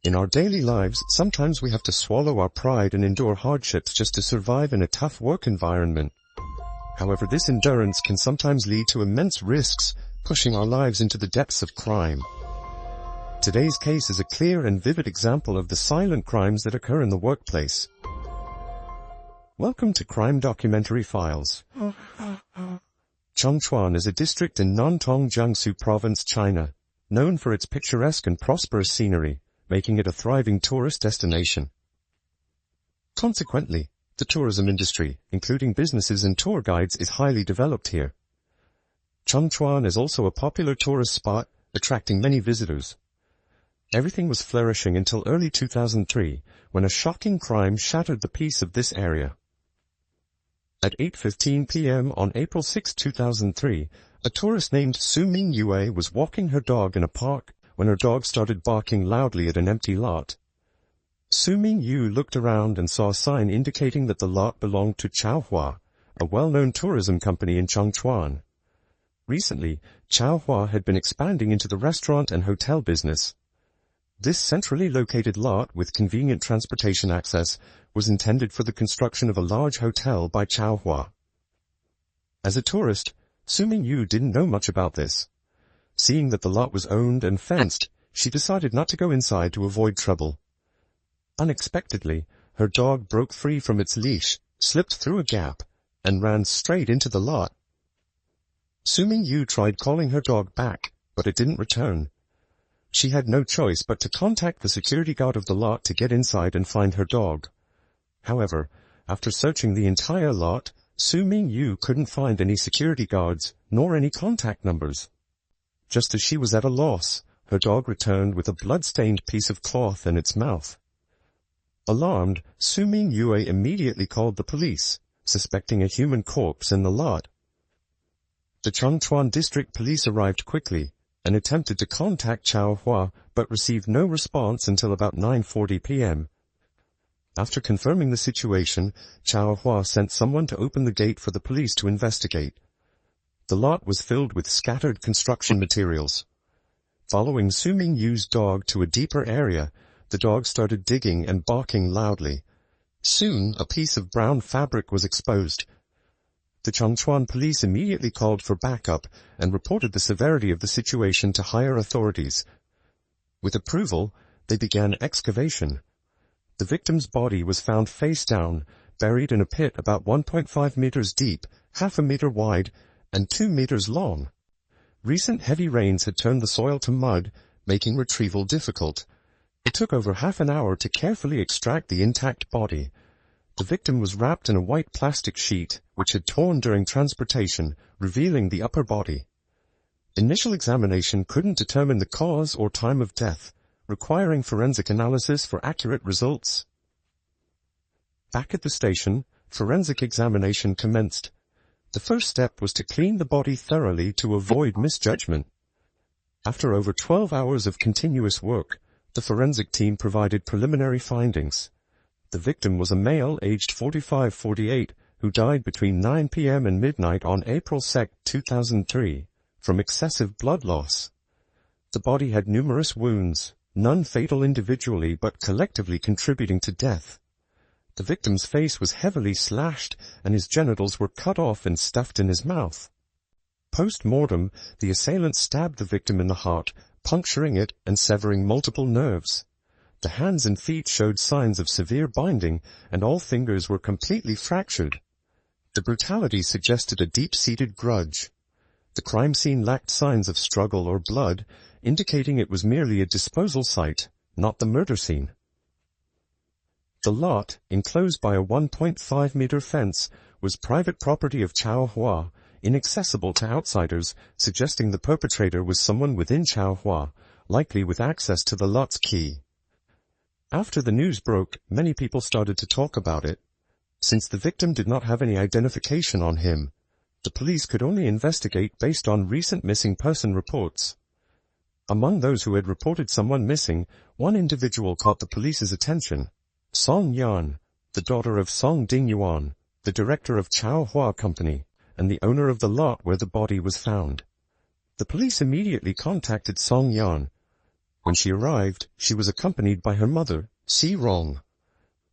In our daily lives, sometimes we have to swallow our pride and endure hardships just to survive in a tough work environment. However, this endurance can sometimes lead to immense risks, pushing our lives into the depths of crime. Today's case is a clear and vivid example of the silent crimes that occur in the workplace. Welcome to Crime Documentary Files. Chongchuan is a district in Nantong, Jiangsu Province, China, known for its picturesque and prosperous scenery, making it a thriving tourist destination. Consequently, the tourism industry, including businesses and tour guides, is highly developed here. Chongchuan is also a popular tourist spot, attracting many visitors. Everything was flourishing until early 2003, when a shocking crime shattered the peace of this area. At 8:15 p.m. on April 6, 2003, a tourist named Su Mingyue was walking her dog in a park when her dog started barking loudly at an empty lot. Su Mingyu looked around and saw a sign indicating that the lot belonged to Chaohua, a well-known tourism company in Chongchuan. Recently, Chaohua had been expanding into the restaurant and hotel business. This centrally located lot with convenient transportation access was intended for the construction of a large hotel by Chaohua. As a tourist, Su Mingyu didn't know much about this. Seeing that the lot was owned and fenced, she decided not to go inside to avoid trouble. Unexpectedly, her dog broke free from its leash, slipped through a gap, and ran straight into the lot. Su Mingyu tried calling her dog back, but it didn't return. She had no choice but to contact the security guard of the lot to get inside and find her dog. However, after searching the entire lot, Su Mingyu couldn't find any security guards, nor any contact numbers. Just as she was at a loss, her dog returned with a blood-stained piece of cloth in its mouth. Alarmed, Su Mingyue immediately called the police, suspecting a human corpse in the lot. The Chongchuan District Police arrived quickly and attempted to contact Chaohua, but received no response until about 9:40 p.m. After confirming the situation, Chaohua sent someone to open the gate for the police to investigate. The lot was filled with scattered construction materials. Following Su Mingyu's dog to a deeper area, the dog started digging and barking loudly. Soon, a piece of brown fabric was exposed. The Chongchuan police immediately called for backup and reported the severity of the situation to higher authorities. With approval, they began excavation. The victim's body was found face down, buried in a pit about 1.5 meters deep, half a meter wide, and 2 meters long. Recent heavy rains had turned the soil to mud, making retrieval difficult. It took over half an hour to carefully extract the intact body. The victim was wrapped in a white plastic sheet, which had torn during transportation, revealing the upper body. Initial examination couldn't determine the cause or time of death, requiring forensic analysis for accurate results. Back at the station, forensic examination commenced. The first step was to clean the body thoroughly to avoid misjudgment. After over 12 hours of continuous work, the forensic team provided preliminary findings. The victim was a male aged 45-48 who died between 9 p.m. and midnight on April 2, 2003, from excessive blood loss. The body had numerous wounds, none fatal individually but collectively contributing to death. The victim's face was heavily slashed and his genitals were cut off and stuffed in his mouth. Post-mortem, the assailant stabbed the victim in the heart, puncturing it and severing multiple nerves. The hands and feet showed signs of severe binding, and all fingers were completely fractured. The brutality suggested a deep-seated grudge. The crime scene lacked signs of struggle or blood, indicating it was merely a disposal site, not the murder scene. The lot, enclosed by a 1.5-meter fence, was private property of Chaohua, inaccessible to outsiders, suggesting the perpetrator was someone within Chaohua, likely with access to the lot's key. After the news broke, many people started to talk about it. Since the victim did not have any identification on him, the police could only investigate based on recent missing person reports. Among those who had reported someone missing, one individual caught the police's attention. Song Yan, the daughter of Song Dingyuan, the director of Chaohua Company, and the owner of the lot where the body was found. The police immediately contacted Song Yan. When she arrived, she was accompanied by her mother, Si Rong.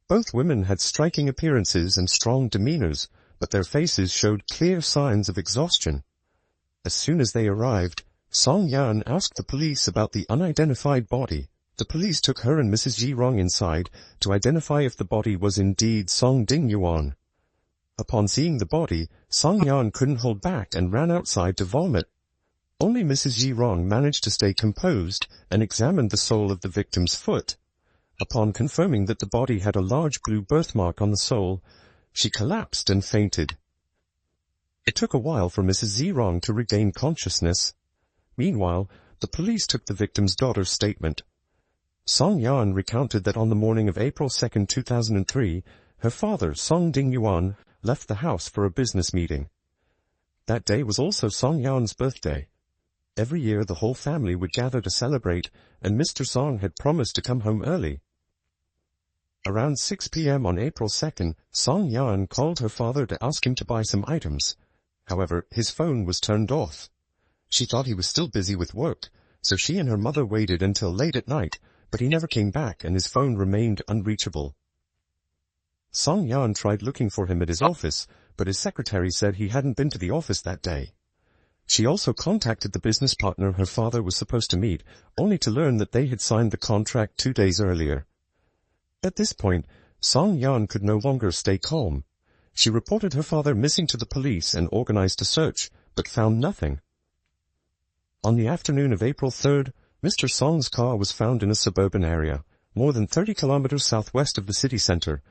Both women had striking appearances and strong demeanors, but their faces showed clear signs of exhaustion. As soon as they arrived, Song Yan asked the police about the unidentified body. The police took her and Mrs. Ji Rong inside to identify if the body was indeed Song Ding Yuan. Upon seeing the body, Song Yan couldn't hold back and ran outside to vomit. Only Mrs. Ji Rong managed to stay composed and examined the sole of the victim's foot. Upon confirming that the body had a large blue birthmark on the sole, she collapsed and fainted. It took a while for Mrs. Ji Rong to regain consciousness. Meanwhile, the police took the victim's daughter's statement. Song Yan recounted that on the morning of April 2, 2003, her father, Song Ding Yuan, left the house for a business meeting. That day was also Song Yan's birthday. Every year the whole family would gather to celebrate, and Mr. Song had promised to come home early. Around 6 p.m. on April 2nd, Song Yan called her father to ask him to buy some items. However, his phone was turned off. She thought he was still busy with work, so she and her mother waited until late at night, but he never came back and his phone remained unreachable. Song Yan tried looking for him at his office, but his secretary said he hadn't been to the office that day. She also contacted the business partner her father was supposed to meet, only to learn that they had signed the contract 2 days earlier. At this point, Song Yan could no longer stay calm. She reported her father missing to the police and organized a search, but found nothing. On the afternoon of April 3rd, Mr. Song's car was found in a suburban area, more than 30 kilometers southwest of the city center.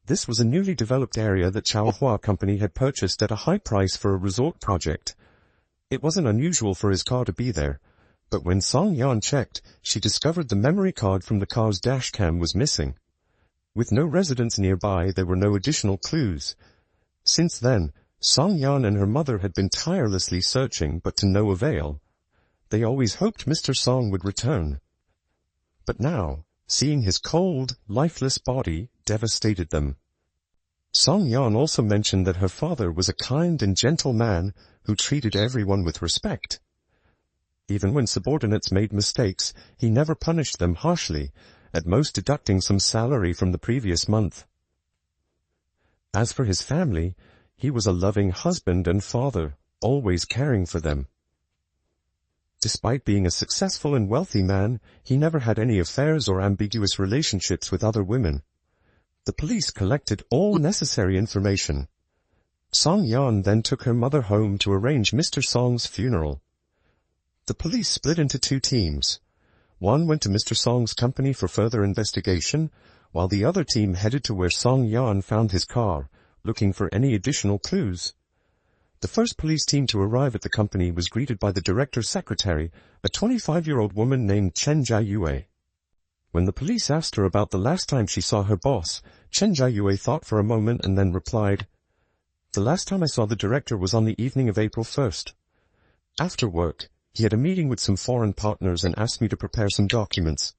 This was a newly developed area that Chaohua Company had purchased at a high price for a resort project. It wasn't unusual for his car to be there, but when Song Yan checked, she discovered the memory card from the car's dash cam was missing. With no residents nearby, there were no additional clues. Since then, Song Yan and her mother had been tirelessly searching, but to no avail. They always hoped Mr. Song would return. But now, seeing his cold, lifeless body devastated them. Song Yan also mentioned that her father was a kind and gentle man who treated everyone with respect. Even when subordinates made mistakes, he never punished them harshly, at most deducting some salary from the previous month. As for his family, he was a loving husband and father, always caring for them. Despite being a successful and wealthy man, he never had any affairs or ambiguous relationships with other women. The police collected all necessary information. Song Yan then took her mother home to arrange Mr. Song's funeral. The police split into 2 teams. One went to Mr. Song's company for further investigation, while the other team headed to where Song Yan found his car, looking for any additional clues. The first police team to arrive at the company was greeted by the director's secretary, a 25-year-old woman named Chen Jiayue. When the police asked her about the last time she saw her boss, Chen Jiayue thought for a moment and then replied, "The last time I saw the director was on the evening of April 1st. After work, he had a meeting with some foreign partners and asked me to prepare some documents.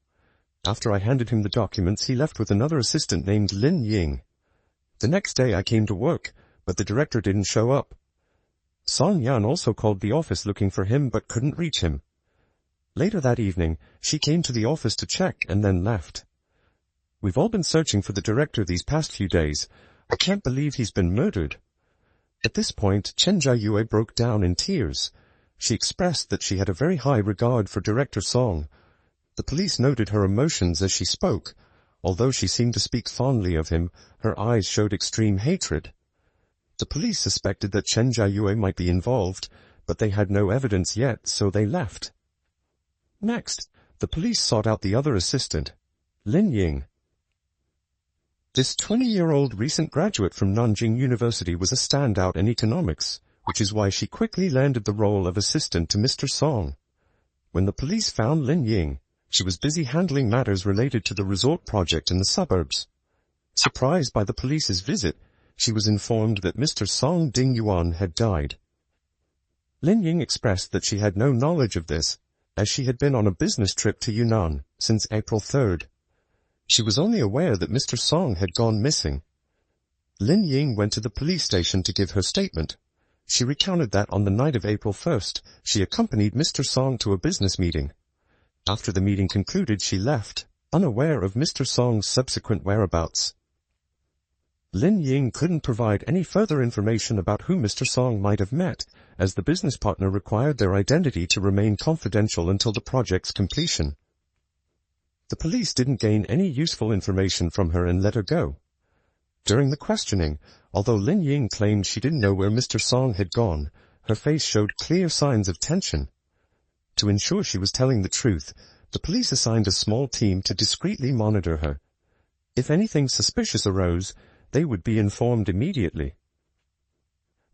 After I handed him the documents, he left with another assistant named Lin Ying. The next day I came to work, but the director didn't show up. Song Yan also called the office looking for him but couldn't reach him. Later that evening, she came to the office to check and then left. We've all been searching for the director these past few days. I can't believe he's been murdered." At this point, Chen Jiayue broke down in tears. She expressed that she had a very high regard for Director Song. The police noted her emotions as she spoke. Although she seemed to speak fondly of him, her eyes showed extreme hatred. The police suspected that Chen Jiayue might be involved, but they had no evidence yet, so they left. Next, the police sought out the other assistant, Lin Ying. This 20-year-old recent graduate from Nanjing University was a standout in economics, which is why she quickly landed the role of assistant to Mr. Song. When the police found Lin Ying, she was busy handling matters related to the resort project in the suburbs. Surprised by the police's visit, she was informed that Mr. Song Ding Yuan had died. Lin Ying expressed that she had no knowledge of this, as she had been on a business trip to Yunnan since April 3rd. She was only aware that Mr. Song had gone missing. Lin Ying went to the police station to give her statement. She recounted that on the night of April 1st, she accompanied Mr. Song to a business meeting. After the meeting concluded, she left, unaware of Mr. Song's subsequent whereabouts. Lin Ying couldn't provide any further information about who Mr. Song might have met, as the business partner required their identity to remain confidential until the project's completion. The police didn't gain any useful information from her and let her go. During the questioning, although Lin Ying claimed she didn't know where Mr. Song had gone, her face showed clear signs of tension. To ensure she was telling the truth, the police assigned a small team to discreetly monitor her. If anything suspicious arose, they would be informed immediately.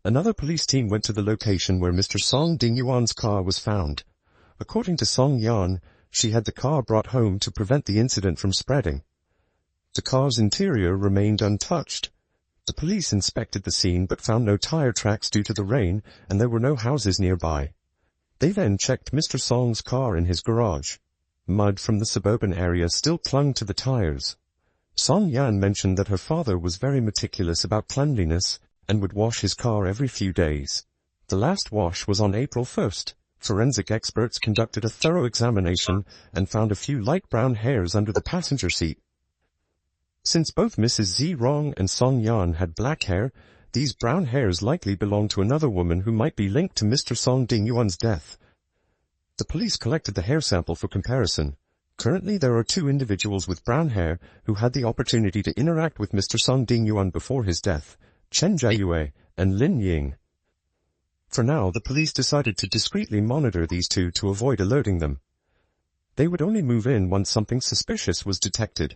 Another police team went to the location where Mr. Song Dingyuan's car was found. According to Song Yan, she had the car brought home to prevent the incident from spreading. The car's interior remained untouched. The police inspected the scene but found no tire tracks due to the rain, and there were no houses nearby. They then checked Mr. Song's car in his garage. Mud from the suburban area still clung to the tires. Song Yan mentioned that her father was very meticulous about cleanliness and would wash his car every few days. The last wash was on April 1st. Forensic experts conducted a thorough examination and found a few light brown hairs under the passenger seat. Since both Mrs. Zi Rong and Song Yan had black hair, these brown hairs likely belonged to another woman who might be linked to Mr. Song Dingyuan's death. The police collected the hair sample for comparison. Currently there are 2 individuals with brown hair who had the opportunity to interact with Mr. Song Dingyuan before his death, Chen Jiayue and Lin Ying. For now, the police decided to discreetly monitor these 2 to avoid alerting them. They would only move in once something suspicious was detected.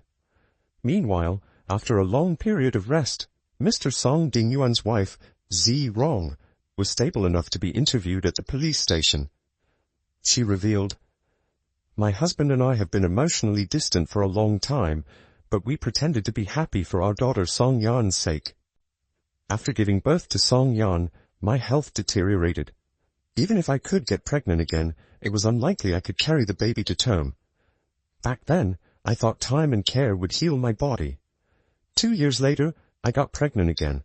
Meanwhile, after a long period of rest, Mr. Song Dingyuan's wife, Zi Rong, was stable enough to be interviewed at the police station. She revealed, "My husband and I have been emotionally distant for a long time, but we pretended to be happy for our daughter Song Yan's sake. After giving birth to Song Yan, my health deteriorated. Even if I could get pregnant again, it was unlikely I could carry the baby to term. Back then, I thought time and care would heal my body. 2 years later, I got pregnant again.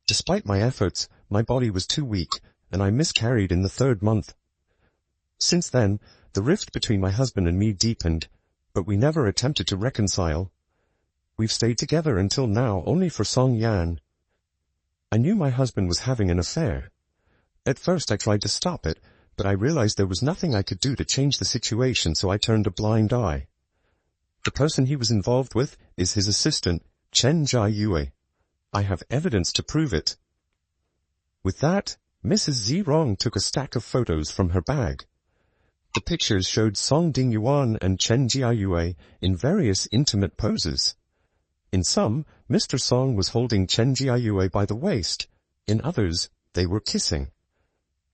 Despite my efforts, my body was too weak, and I miscarried in the 3rd month. Since then, the rift between my husband and me deepened, but we never attempted to reconcile. We've stayed together until now only for Song Yan. I knew my husband was having an affair. At first I tried to stop it, but I realized there was nothing I could do to change the situation, so I turned a blind eye. The person he was involved with is his assistant, Chen Jiayue. I have evidence to prove it." With that, Mrs. Zi Rong took a stack of photos from her bag. The pictures showed Song Dingyuan and Chen Jiayue in various intimate poses. In some, Mr. Song was holding Chen Jiayue by the waist. In others, they were kissing.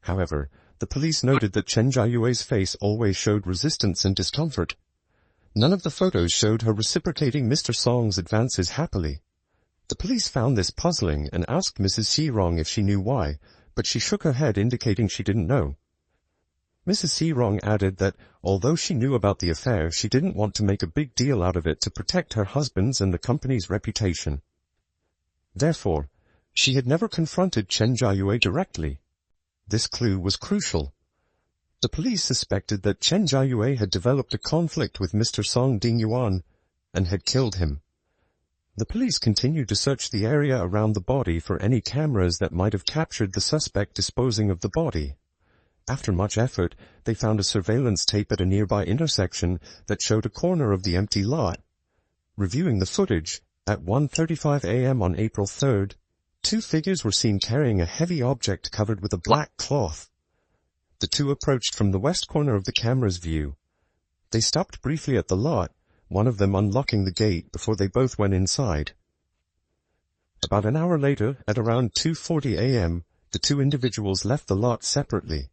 However, the police noted that Chen Jiayue's face always showed resistance and discomfort. None of the photos showed her reciprocating Mr. Song's advances happily. The police found this puzzling and asked Mrs. Xirong if she knew why, but she shook her head indicating she didn't know. Mrs. Xirong added that, although she knew about the affair, she didn't want to make a big deal out of it to protect her husband's and the company's reputation. Therefore, she had never confronted Chen Jiayue directly. This clue was crucial. The police suspected that Chen Jiayue had developed a conflict with Mr. Song Dingyuan and had killed him. The police continued to search the area around the body for any cameras that might have captured the suspect disposing of the body. After much effort, they found a surveillance tape at a nearby intersection that showed a corner of the empty lot. Reviewing the footage, at 1:35 a.m. on April 3rd, 2 figures were seen carrying a heavy object covered with a black cloth. The 2 approached from the west corner of the camera's view. They stopped briefly at the lot, one of them unlocking the gate before they both went inside. About an hour later, at around 2:40 a.m., the 2 individuals left the lot separately.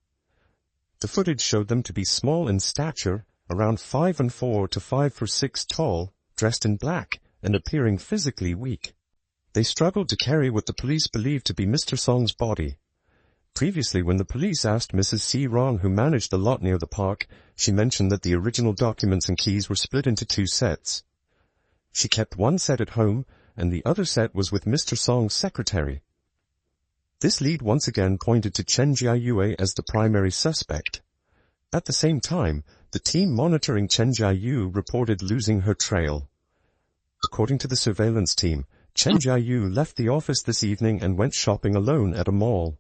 The footage showed them to be small in stature, around 5'4" to 5'6" tall, dressed in black, and appearing physically weak. They struggled to carry what the police believed to be Mr. Song's body. Previously, when the police asked Mrs. Xirong, who managed the lot near the park, she mentioned that the original documents and keys were split into 2 sets. She kept one set at home, and the other set was with Mr. Song's secretary. This lead once again pointed to Chen Jiayue as the primary suspect. At the same time, the team monitoring Chen Jiayu reported losing her trail. According to the surveillance team, Chen Jiayu left the office this evening and went shopping alone at a mall.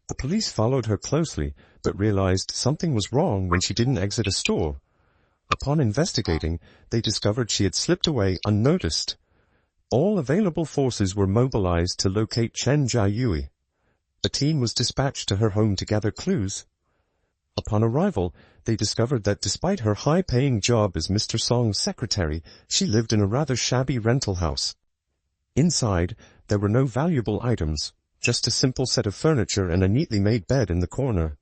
The police followed her closely, but realized something was wrong when she didn't exit a store. Upon investigating, they discovered she had slipped away unnoticed. All available forces were mobilized to locate Chen Jiayu. A team was dispatched to her home to gather clues. Upon arrival, they discovered that despite her high-paying job as Mr. Song's secretary, she lived in a rather shabby rental house. Inside, there were no valuable items, just a simple set of furniture and a neatly made bed in the corner.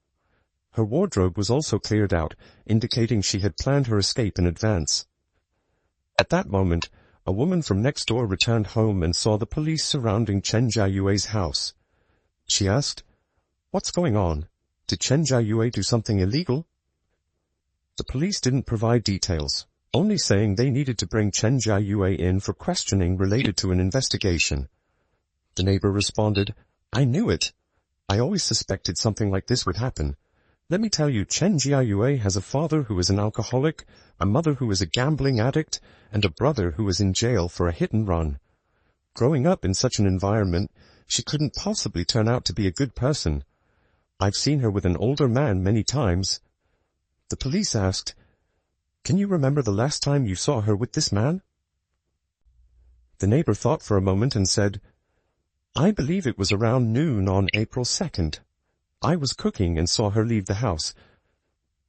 Her wardrobe was also cleared out, indicating she had planned her escape in advance. At that moment, a woman from next door returned home and saw the police surrounding Chen Jiayue's house. She asked, "What's going on? Did Chen Jiayue do something illegal?" The police didn't provide details, only saying they needed to bring Chen Jiayue in for questioning related to an investigation. The neighbor responded, "I knew it. I always suspected something like this would happen. Let me tell you, Chen Jiayue has a father who is an alcoholic, a mother who is a gambling addict, and a brother who is in jail for a hit and run. Growing up in such an environment, she couldn't possibly turn out to be a good person. I've seen her with an older man many times." The police asked, "Can you remember the last time you saw her with this man?" The neighbor thought for a moment and said, "I believe it was around noon on April 2nd. I was cooking and saw her leave the house.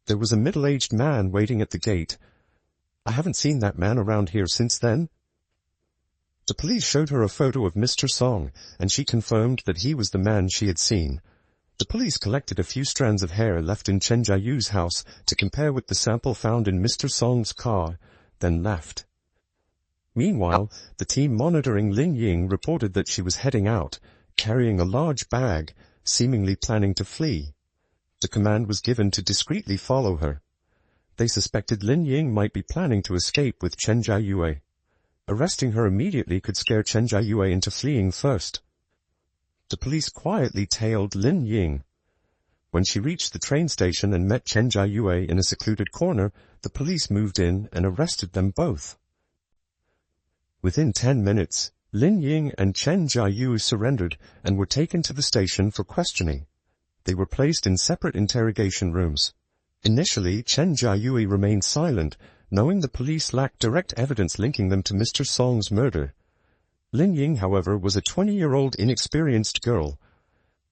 There was a middle-aged man waiting at the gate. I haven't seen that man around here since then." The police showed her a photo of Mr. Song, and she confirmed that he was the man she had seen. The police collected a few strands of hair left in Chen Jiayu's house to compare with the sample found in Mr. Song's car, then left. Meanwhile, the team monitoring Lin Ying reported that she was heading out, carrying a large bag, seemingly planning to flee. The command was given to discreetly follow her. They suspected Lin Ying might be planning to escape with Chen Jiayue. Arresting her immediately could scare Chen Jiayue into fleeing first. The police quietly tailed Lin Ying. When she reached the train station and met Chen Jiayue in a secluded corner, the police moved in and arrested them both. Within 10 minutes, Lin Ying and Chen Jiayu surrendered and were taken to the station for questioning. They were placed in separate interrogation rooms. Initially, Chen Jiayu remained silent, knowing the police lacked direct evidence linking them to Mr. Song's murder. Lin Ying, however, was a 20-year-old inexperienced girl.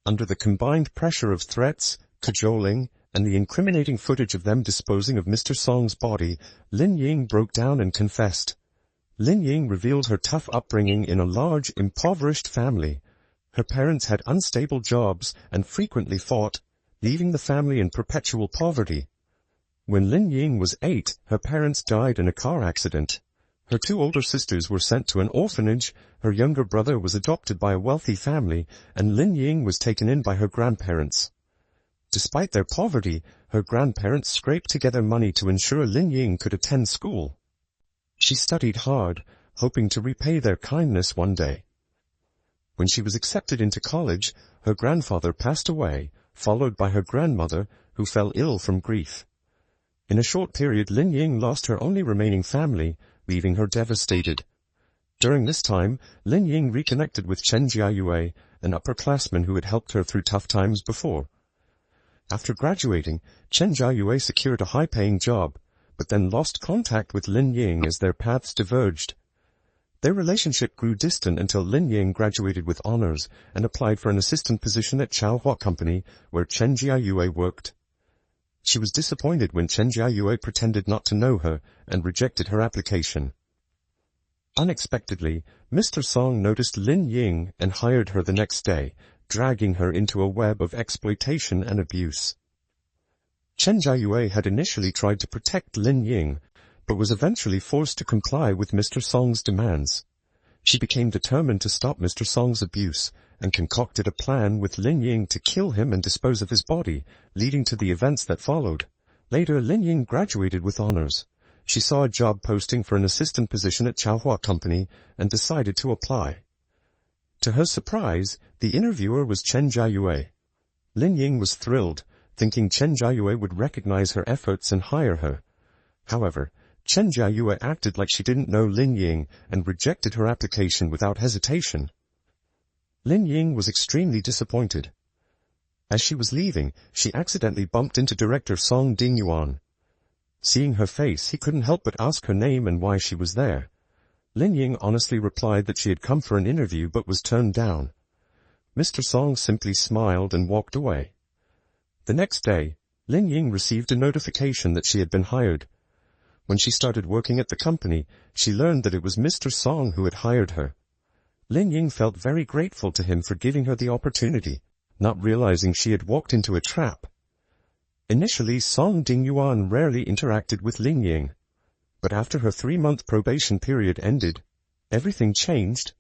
Under the combined pressure of threats, cajoling, and the incriminating footage of them disposing of Mr. Song's body, Lin Ying broke down and confessed. Lin Ying revealed her tough upbringing in a large, impoverished family. Her parents had unstable jobs and frequently fought, leaving the family in perpetual poverty. When Lin Ying was 8, her parents died in a car accident. Her 2 older sisters were sent to an orphanage, her younger brother was adopted by a wealthy family, and Lin Ying was taken in by her grandparents. Despite their poverty, her grandparents scraped together money to ensure Lin Ying could attend school. She studied hard, hoping to repay their kindness one day. When she was accepted into college, her grandfather passed away, followed by her grandmother, who fell ill from grief. In a short period, Lin Ying lost her only remaining family, leaving her devastated. During this time, Lin Ying reconnected with Chen Jiayue, an upperclassman who had helped her through tough times before. After graduating, Chen Jiayue secured a high-paying job, but then lost contact with Lin Ying as their paths diverged. Their relationship grew distant until Lin Ying graduated with honors and applied for an assistant position at Chaohua Company, where Chen Jiayue worked. She was disappointed when Chen Jiayue pretended not to know her and rejected her application. Unexpectedly, Mr. Song noticed Lin Ying and hired her the next day, dragging her into a web of exploitation and abuse. Chen Jiayue had initially tried to protect Lin Ying, but was eventually forced to comply with Mr. Song's demands. She became determined to stop Mr. Song's abuse, and concocted a plan with Lin Ying to kill him and dispose of his body, leading to the events that followed. Later, Lin Ying graduated with honors. She saw a job posting for an assistant position at Chaohua Company and decided to apply. To her surprise, the interviewer was Chen Jiayue. Lin Ying was thrilled, thinking Chen Jiayue would recognize her efforts and hire her. However, Chen Jiayue acted like she didn't know Lin Ying and rejected her application without hesitation. Lin Ying was extremely disappointed. As she was leaving, she accidentally bumped into director Song Dingyuan. Seeing her face, he couldn't help but ask her name and why she was there. Lin Ying honestly replied that she had come for an interview but was turned down. Mr. Song simply smiled and walked away. The next day, Lin Ying received a notification that she had been hired. When she started working at the company, she learned that it was Mr. Song who had hired her. Lin Ying felt very grateful to him for giving her the opportunity, not realizing she had walked into a trap. Initially, Song Dingyuan rarely interacted with Lin Ying, but after her 3-month probation period ended, everything changed.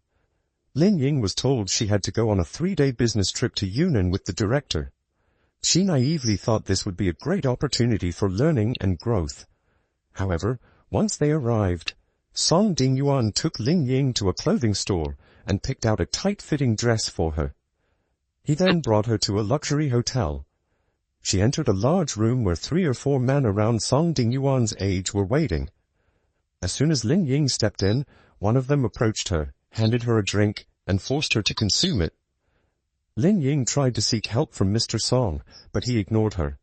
Lin Ying was told she had to go on a 3-day business trip to Yunnan with the director. She naively thought this would be a great opportunity for learning and growth. However, once they arrived, Song Dingyuan took Lin Ying to a clothing store and picked out a tight-fitting dress for her. He then brought her to a luxury hotel. She entered a large room where 3 or 4 men around Song Dingyuan's age were waiting. As soon as Lin Ying stepped in, one of them approached her, handed her a drink, and forced her to consume it. Lin Ying tried to seek help from Mr. Song, but he ignored her.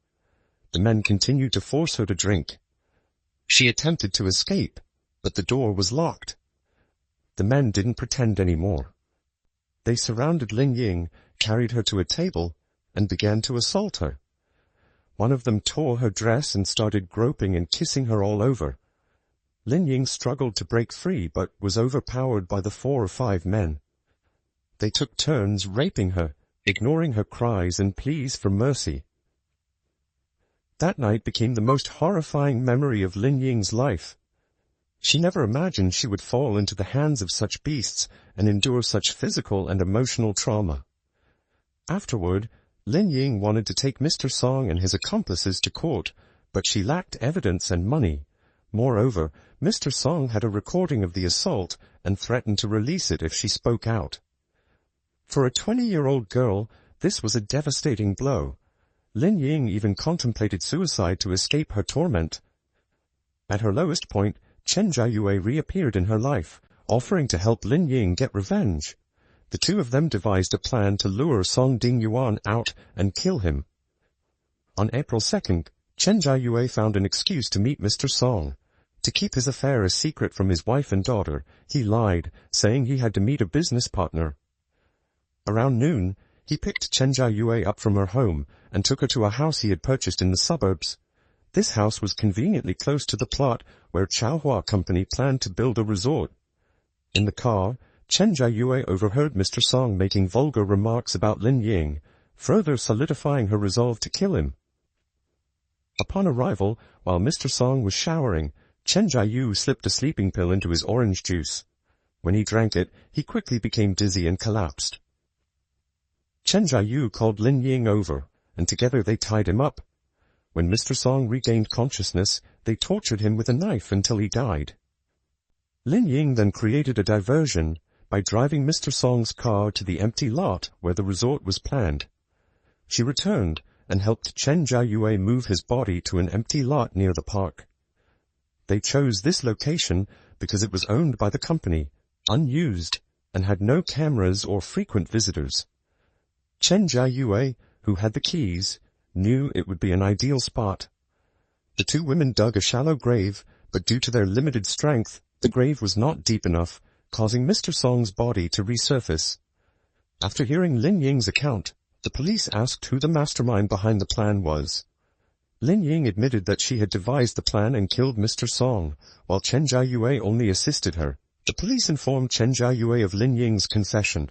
The men continued to force her to drink. She attempted to escape, but the door was locked. The men didn't pretend anymore. They surrounded Lin Ying, carried her to a table, and began to assault her. One of them tore her dress and started groping and kissing her all over. Lin Ying struggled to break free, but was overpowered by the 4 or 5 men. They took turns raping her, ignoring her cries and pleas for mercy. That night became the most horrifying memory of Lin Ying's life. She never imagined she would fall into the hands of such beasts and endure such physical and emotional trauma. Afterward, Lin Ying wanted to take Mr. Song and his accomplices to court, but she lacked evidence and money. Moreover, Mr. Song had a recording of the assault and threatened to release it if she spoke out. For a 20-year-old girl, this was a devastating blow. Lin Ying even contemplated suicide to escape her torment. At her lowest point, Chen Jiayue reappeared in her life, offering to help Lin Ying get revenge. The two of them devised a plan to lure Song Dingyuan out and kill him. On April 2nd, Chen Jiayue found an excuse to meet Mr. Song. To keep his affair a secret from his wife and daughter, he lied, saying he had to meet a business partner. Around noon, he picked Chen Jiayue up from her home and took her to a house he had purchased in the suburbs. This house was conveniently close to the plot where Chaohua Company planned to build a resort. In the car, Chen Jiayue overheard Mr. Song making vulgar remarks about Lin Ying, further solidifying her resolve to kill him. Upon arrival, while Mr. Song was showering, Chen Jiayue slipped a sleeping pill into his orange juice. When he drank it, he quickly became dizzy and collapsed. Chen Jiayue called Lin Ying over, and together they tied him up. When Mr. Song regained consciousness, they tortured him with a knife until he died. Lin Ying then created a diversion by driving Mr. Song's car to the empty lot where the resort was planned. She returned and helped Chen Jiayue move his body to an empty lot near the park. They chose this location because it was owned by the company, unused, and had no cameras or frequent visitors. Chen Jiayue, who had the keys, knew it would be an ideal spot. The two women dug a shallow grave, but due to their limited strength, the grave was not deep enough, causing Mr. Song's body to resurface. After hearing Lin Ying's account, the police asked who the mastermind behind the plan was. Lin Ying admitted that she had devised the plan and killed Mr. Song, while Chen Jiayue only assisted her. The police informed Chen Jiayue of Lin Ying's confession.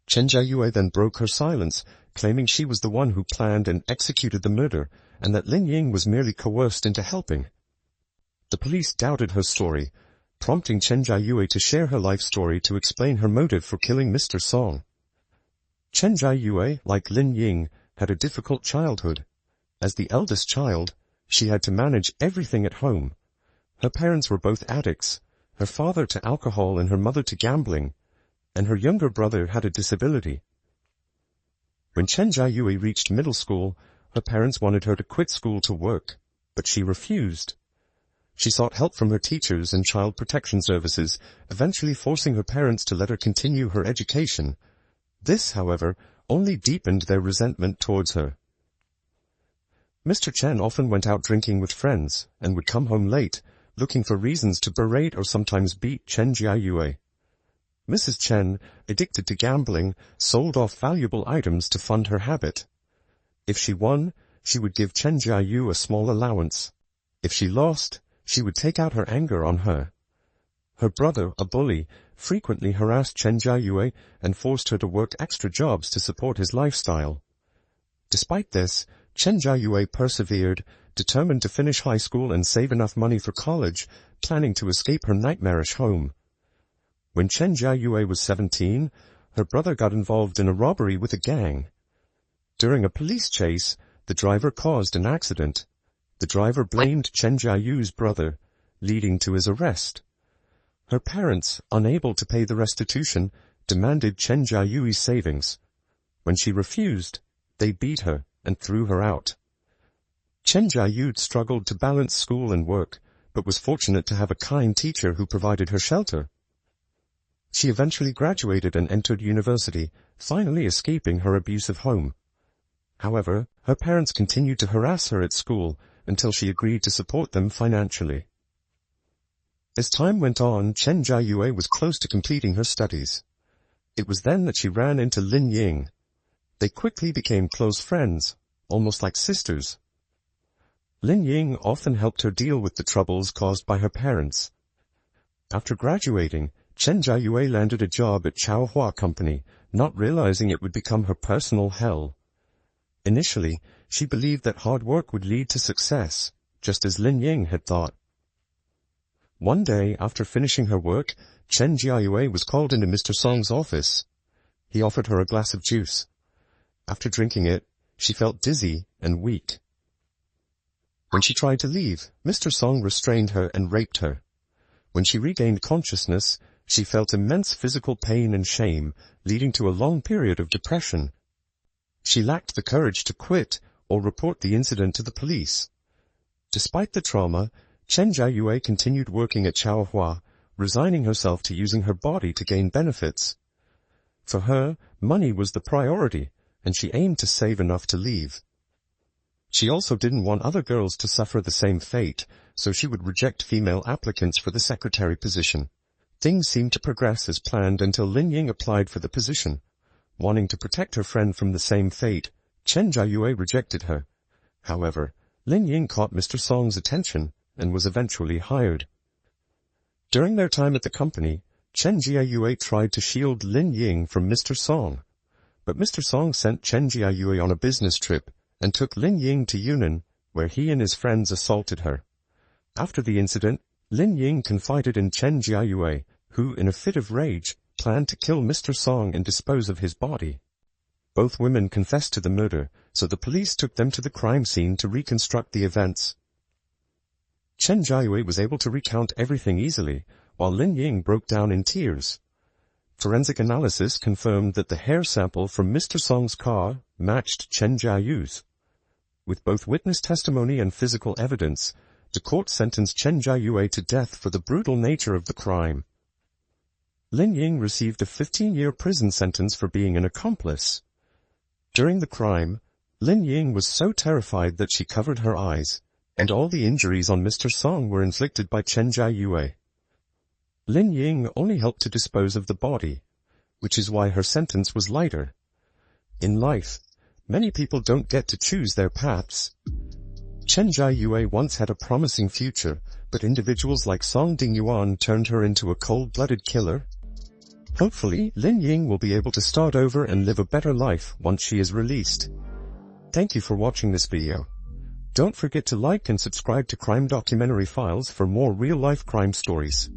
Chen Jiayue then broke her silence, claiming she was the one who planned and executed the murder, and that Lin Ying was merely coerced into helping. The police doubted her story, prompting Chen Jiayue to share her life story to explain her motive for killing Mr. Song. Chen Jiayue, like Lin Ying, had a difficult childhood. As the eldest child, she had to manage everything at home. Her parents were both addicts, her father to alcohol and her mother to gambling, and her younger brother had a disability. When Chen Jiayue reached middle school, her parents wanted her to quit school to work, but she refused. She sought help from her teachers and child protection services, eventually forcing her parents to let her continue her education. This, however, only deepened their resentment towards her. Mr. Chen often went out drinking with friends and would come home late, looking for reasons to berate or sometimes beat Chen Jiayue. Mrs. Chen, addicted to gambling, sold off valuable items to fund her habit. If she won, she would give Chen Jiayu a small allowance. If she lost, she would take out her anger on her. Her brother, a bully, frequently harassed Chen Jiayue and forced her to work extra jobs to support his lifestyle. Despite this, Chen Jiayue persevered, determined to finish high school and save enough money for college, planning to escape her nightmarish home. When Chen Jiayue was 17, her brother got involved in a robbery with a gang. During a police chase, the driver caused an accident. The driver blamed Chen Jiayu's brother, leading to his arrest. Her parents, unable to pay the restitution, demanded Chen Jiayu's savings. When she refused, they beat her and threw her out. Chen Jiayu struggled to balance school and work, but was fortunate to have a kind teacher who provided her shelter. She eventually graduated and entered university, finally escaping her abusive home. However, her parents continued to harass her at school until she agreed to support them financially. As time went on, Chen Jiayue was close to completing her studies. It was then that she ran into Lin Ying. They quickly became close friends, almost like sisters. Lin Ying often helped her deal with the troubles caused by her parents. After graduating, Chen Jiayue landed a job at Chaohua Company, not realizing it would become her personal hell. Initially, she believed that hard work would lead to success, just as Lin Ying had thought. One day, after finishing her work, Chen Jiayue was called into Mr. Song's office. He offered her a glass of juice. After drinking it, she felt dizzy and weak. When she tried to leave, Mr. Song restrained her and raped her. When she regained consciousness, she felt immense physical pain and shame, leading to a long period of depression. She lacked the courage to quit or report the incident to the police. Despite the trauma, Chen Jiayue continued working at Chaohua, resigning herself to using her body to gain benefits. For her, money was the priority, and she aimed to save enough to leave. She also didn't want other girls to suffer the same fate, so she would reject female applicants for the secretary position. Things seemed to progress as planned until Lin Ying applied for the position. Wanting to protect her friend from the same fate, Chen Jiayue rejected her. However, Lin Ying caught Mr. Song's attention and was eventually hired. During their time at the company, Chen Jiayue tried to shield Lin Ying from Mr. Song. But Mr. Song sent Chen Jiayue on a business trip and took Lin Ying to Yunnan, where he and his friends assaulted her. After the incident, Lin Ying confided in Chen Jiayue, who, in a fit of rage, planned to kill Mr. Song and dispose of his body. Both women confessed to the murder, so the police took them to the crime scene to reconstruct the events. Chen Jiayue was able to recount everything easily, while Lin Ying broke down in tears. Forensic analysis confirmed that the hair sample from Mr. Song's car matched Chen Jiayu's. With both witness testimony and physical evidence, the court sentenced Chen Jiayue to death for the brutal nature of the crime. Lin Ying received a 15-year prison sentence for being an accomplice. During the crime, Lin Ying was so terrified that she covered her eyes, and all the injuries on Mr. Song were inflicted by Chen Jiayue. Lin Ying only helped to dispose of the body, which is why her sentence was lighter. In life, many people don't get to choose their paths. Chen Jiayue once had a promising future, but individuals like Song Dingyuan turned her into a cold-blooded killer. Hopefully, Lin Ying will be able to start over and live a better life once she is released. Thank you for watching this video. Don't forget to like and subscribe to Crime Documentary Files for more real-life crime stories.